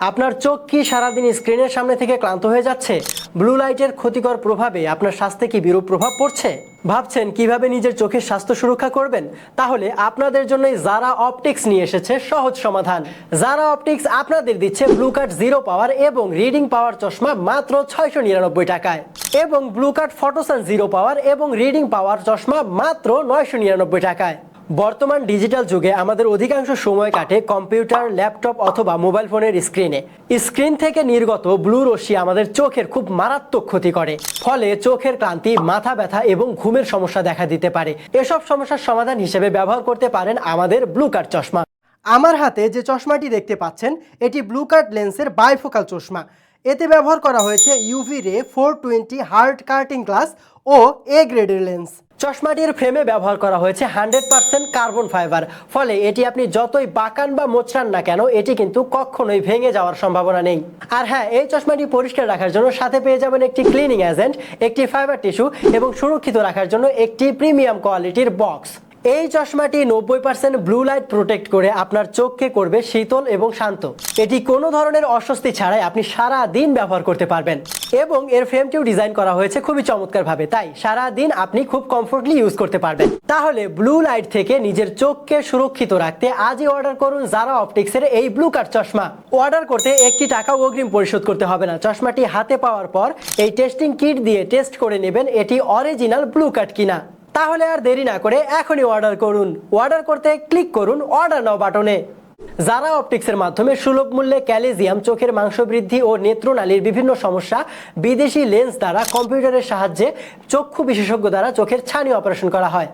আপনার চোখ কি সারাদিন স্ক্রিনের সামনে থেকে ক্লান্ত হয়ে যাচ্ছে? ব্লু লাইটের ক্ষতিকর প্রভাবে আপনার স্বাস্থ্যে কি বিরূপ প্রভাব পড়ছে? ভাবছেন কিভাবে নিজের চোখের স্বাস্থ্য সুরক্ষা করবেন? তাহলে আপনাদের জন্যই জারা অপটিক্স নিয়ে এসেছে সহজ সমাধান। জারা অপটিক্স আপনাদের দিচ্ছে ব্লু কাট জিরো পাওয়ার এবং রিডিং পাওয়ার চশমা মাত্র 699 টাকায়, এবং ব্লু কাট ফটোসান জিরো পাওয়ার এবং রিডিং পাওয়ার চশমা মাত্র 999 টাকায়। বর্তমান ডিজিটাল যুগে আমাদের অধিকাংশ সময় কাটে কম্পিউটার, ল্যাপটপ অথবা মোবাইল ফোনের স্ক্রিনে। স্ক্রিন থেকে নির্গত ব্লু রশ্মি আমাদের চোখের খুব মারাত্মক ক্ষতি করে, ফলে চোখের ক্লান্তি, মাথা ব্যথা এবং ঘুমের সমস্যা দেখা দিতে পারে। এসব সমস্যার সমাধান হিসেবে ব্যবহার করতে পারেন আমাদের ব্লু কাট চশমা। আমার হাতে যে চশমাটি দেখতে পাচ্ছেন, এটি ব্লু কাট লেন্সের বাইফোকাল চশমা। এতে ব্যবহার করা হয়েছে ইউভি রে 420 হার্ড কার্টিং গ্লাস ও এ গ্রেডের লেন্স। চশমাটির ফ্রেমে ব্যবহার করা হয়েছে 100% কার্বন ফাইবার, ফলে এটি আপনি যতই বাঁকান বা মোচড়ান না কেন, এটি কিন্তু কখনোই ভেঙে যাওয়ার সম্ভাবনা নেই। আর হ্যাঁ, এই চশমাটি পরিষ্কার রাখার জন্য সাথে পেয়ে যাবেন একটি ক্লিনিং এজেন্ট, একটি ফাইবার টিস্যু এবং সুরক্ষিত রাখার জন্য একটি প্রিমিয়াম কোয়ালিটির বক্স। এই চশমাটি 90% ব্লু লাইট প্রোটেক্ট করে আপনার চোখকে করবে শীতল এবং শান্ত। এটি কোনো ধরনের অস্বস্তি ছাড়াই আপনি সারা দিন ব্যবহার করতে পারবেন, এবং এর ফ্রেমটিও ডিজাইন করা হয়েছে খুবই চমৎকারভাবে, তাই সারা দিন আপনি খুব কমফোর্টলি ইউজ করতে পারবেন। তাহলে ব্লু লাইট থেকে নিজের চোখকে সুরক্ষিত রাখতে আজই অর্ডার করুন জারা অপটিক্সের এই ব্লু কাট চশমা। অর্ডার করতে একটি টাকাও অগ্রিম পরিশোধ করতে হবে না। চশমাটি হাতে পাওয়ার পর এই টেস্টিং কিট দিয়ে টেস্ট করে নেবেন এটি অরিজিনাল ব্লু কাট কিনা। তাহলে আর দেরি না করে এখনই অর্ডার করুন। অর্ডার করতে ক্লিক করুন অর্ডার নাও বাটনে। জারা অপটিক্সের মাধ্যমে সুলভ মূল্যে ক্যালসিয়াম, চোখের মাংস বৃদ্ধি ও নেত্রনালীর বিভিন্ন সমস্যা বিদেশি লেন্স দ্বারা কম্পিউটারের সাহায্যে চক্ষু বিশেষজ্ঞ দ্বারা চোখের ছানি অপারেশন করা হয়।